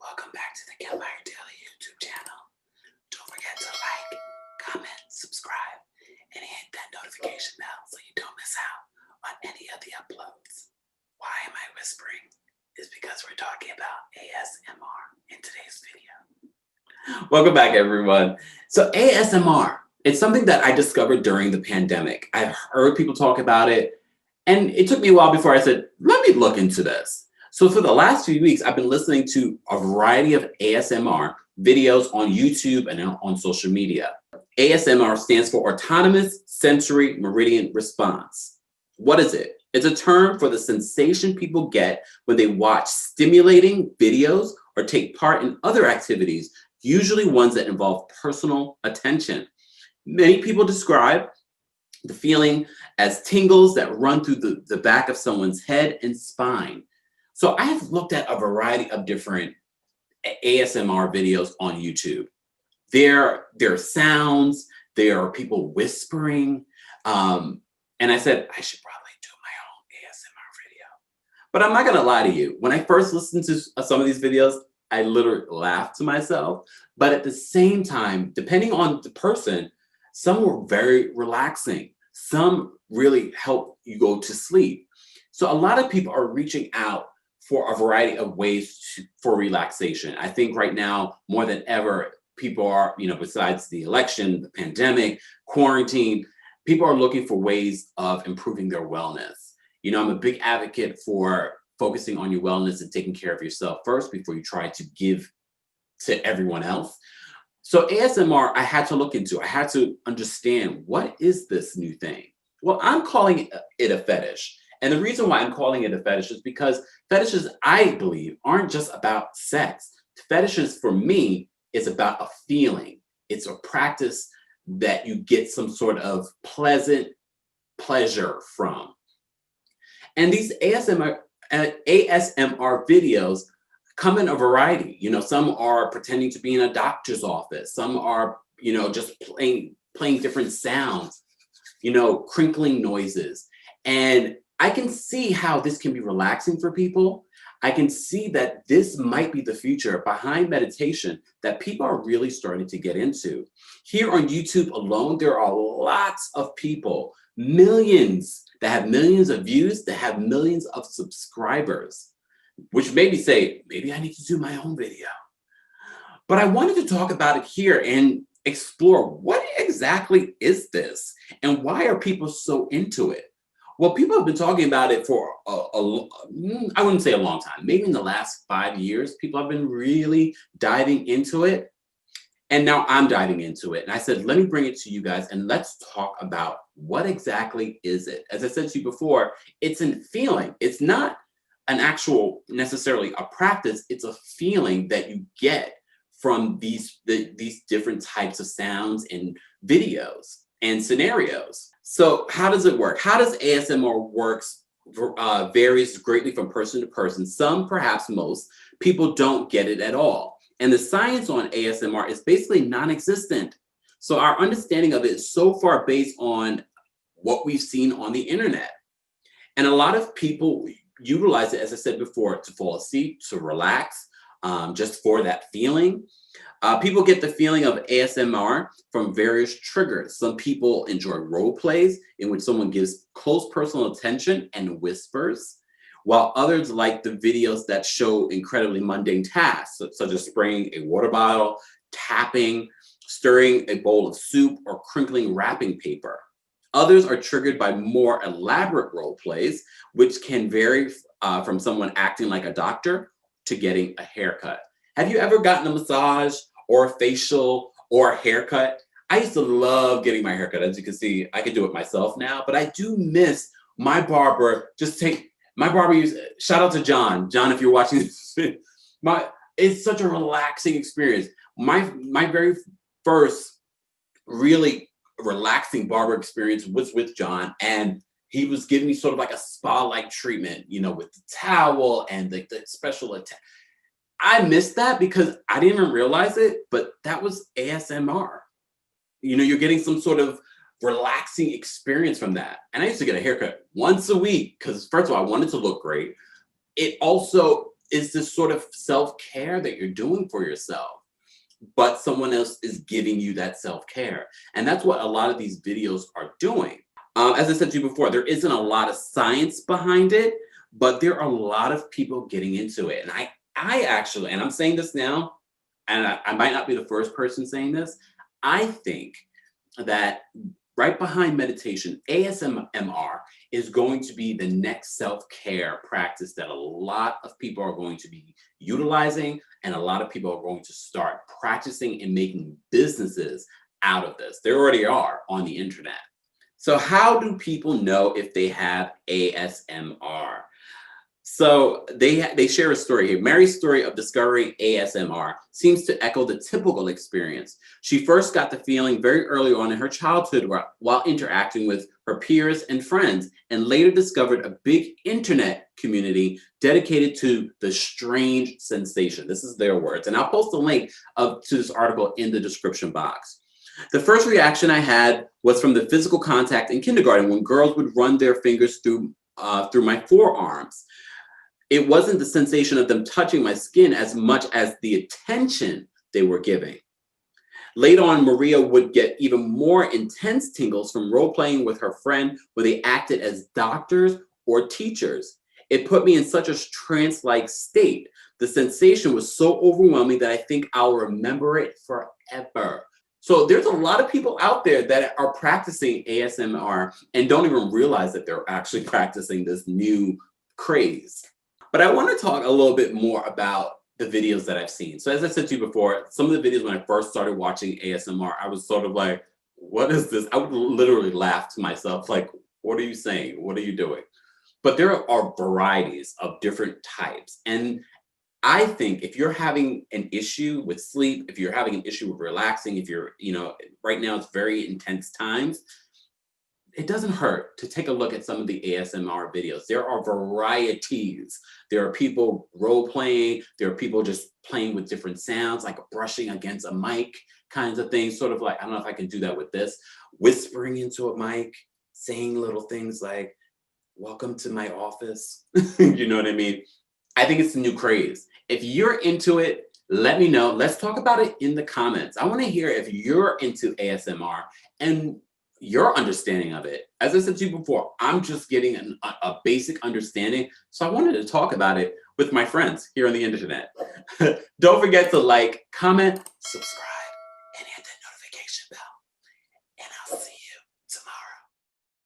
Welcome back to the KEMPIRE Daily YouTube channel. Don't forget to like, comment, subscribe, and hit that notification bell so you don't miss out on any of the uploads. Why am I whispering? It's because we're talking about ASMR in today's video. Welcome back, everyone. So ASMR, it's something that I discovered during the pandemic. I've heard people talk about it, and it took me a while before I said, let me look into this. So for the last few weeks, I've been listening to a variety of ASMR videos on YouTube and on social media. ASMR stands for Autonomous Sensory Meridian Response. What is it? It's a term for the sensation people get when they watch stimulating videos or take part in other activities, usually ones that involve personal attention. Many people describe the feeling as tingles that run through the back of someone's head and spine. So I have looked at a variety of different ASMR videos on YouTube. There are sounds, there are people whispering, and I said, I should probably do my own ASMR video. But I'm not gonna lie to you, when I first listened to some of these videos, I literally laughed to myself. But at the same time, depending on the person, some were very relaxing. Some really help you go to sleep. So a lot of people are reaching out for a variety of ways for relaxation. I think right now, more than ever, people are, besides the election, the pandemic, quarantine, people are looking for ways of improving their wellness. I'm a big advocate for focusing on your wellness and taking care of yourself first before you try to give to everyone else. So ASMR, I had to look into. I had to understand, what is this new thing? Well, I'm calling it a fetish. And the reason why I'm calling it a fetish is because fetishes, I believe, aren't just about sex. Fetishes, for me, is about a feeling. It's a practice that you get some sort of pleasant pleasure from. And these ASMR videos come in a variety. Some are pretending to be in a doctor's office. Some are, just playing different sounds, crinkling noises. And I can see how this can be relaxing for people. I can see that this might be the future behind meditation that people are really starting to get into. Here on YouTube alone, there are lots of people, millions, that have millions of views, that have millions of subscribers, which made me say, maybe I need to do my own video. But I wanted to talk about it here and explore, what exactly is this? And why are people so into it? Well, people have been talking about it for I wouldn't say a long time, maybe in the last 5 years, people have been really diving into it. And now I'm diving into it. And I said, let me bring it to you guys and let's talk about, what exactly is it? As I said to you before, it's a feeling. It's not an actual, necessarily a practice. It's a feeling that you get from these different types of sounds and videos and scenarios. So how does it work? How does ASMR works? Varies greatly from person to person. Some, perhaps most, people don't get it at all. And the science on ASMR is basically non-existent. So our understanding of it is so far based on what we've seen on the internet. And a lot of people utilize it, as I said before, to fall asleep, to relax, just for that feeling. People get the feeling of ASMR from various triggers. Some people enjoy role plays in which someone gives close personal attention and whispers, while others like the videos that show incredibly mundane tasks, such as spraying a water bottle, tapping, stirring a bowl of soup, or crinkling wrapping paper. Others are triggered by more elaborate role plays, which can vary from someone acting like a doctor to getting a haircut. Have you ever gotten a massage or a facial or a haircut? I used to love getting my haircut. As you can see, I can do it myself now, but I do miss my barber. Shout out to John. John, if you're watching this, it's such a relaxing experience. My very first really relaxing barber experience was with John, and he was giving me sort of like a spa-like treatment, with the towel and the special attention. I missed that because I didn't even realize it, but that was ASMR. You're getting some sort of relaxing experience from that. And I used to get a haircut once a week because, first of all, I wanted to look great. It also is this sort of self-care that you're doing for yourself, but someone else is giving you that self-care. And that's what a lot of these videos are doing. As I said to you before, there isn't a lot of science behind it, but there are a lot of people getting into it. And I actually, and I'm saying this now, and I might not be the first person saying this, I think that right behind meditation, ASMR is going to be the next self-care practice that a lot of people are going to be utilizing, and a lot of people are going to start practicing and making businesses out of this. There already are on the internet. So how do people know if they have ASMR? So they share a story here. Mary's story of discovering ASMR seems to echo the typical experience. She first got the feeling very early on in her childhood while interacting with her peers and friends, and later discovered a big internet community dedicated to the strange sensation. This is their words. And I'll post a link to this article in the description box. The first reaction I had was from the physical contact in kindergarten when girls would run their fingers through my forearms. It wasn't the sensation of them touching my skin as much as the attention they were giving. Later on, Maria would get even more intense tingles from role-playing with her friend where they acted as doctors or teachers. It put me in such a trance-like state. The sensation was so overwhelming that I think I'll remember it forever. So there's a lot of people out there that are practicing ASMR and don't even realize that they're actually practicing this new craze. But I want to talk a little bit more about the videos that I've seen. So as I said to you before, some of the videos when I first started watching ASMR, I was sort of like, what is this? I would literally laugh to myself, like, what are you saying? What are you doing? But there are varieties of different types. And I think if you're having an issue with sleep, if you're having an issue with relaxing, if you're, right now it's very intense times, it doesn't hurt to take a look at some of the ASMR videos. There are varieties. There are people role playing. There are people just playing with different sounds, like brushing against a mic kinds of things, sort of like, I don't know if I can do that with this, whispering into a mic, saying little things like, welcome to my office. You know what I mean? I think it's a new craze. If you're into it, let me know. Let's talk about it in the comments. I want to hear if you're into ASMR and your understanding of it. As I said to you before, I'm just getting a basic understanding. So I wanted to talk about it with my friends here on the internet. Don't forget to like, comment, subscribe.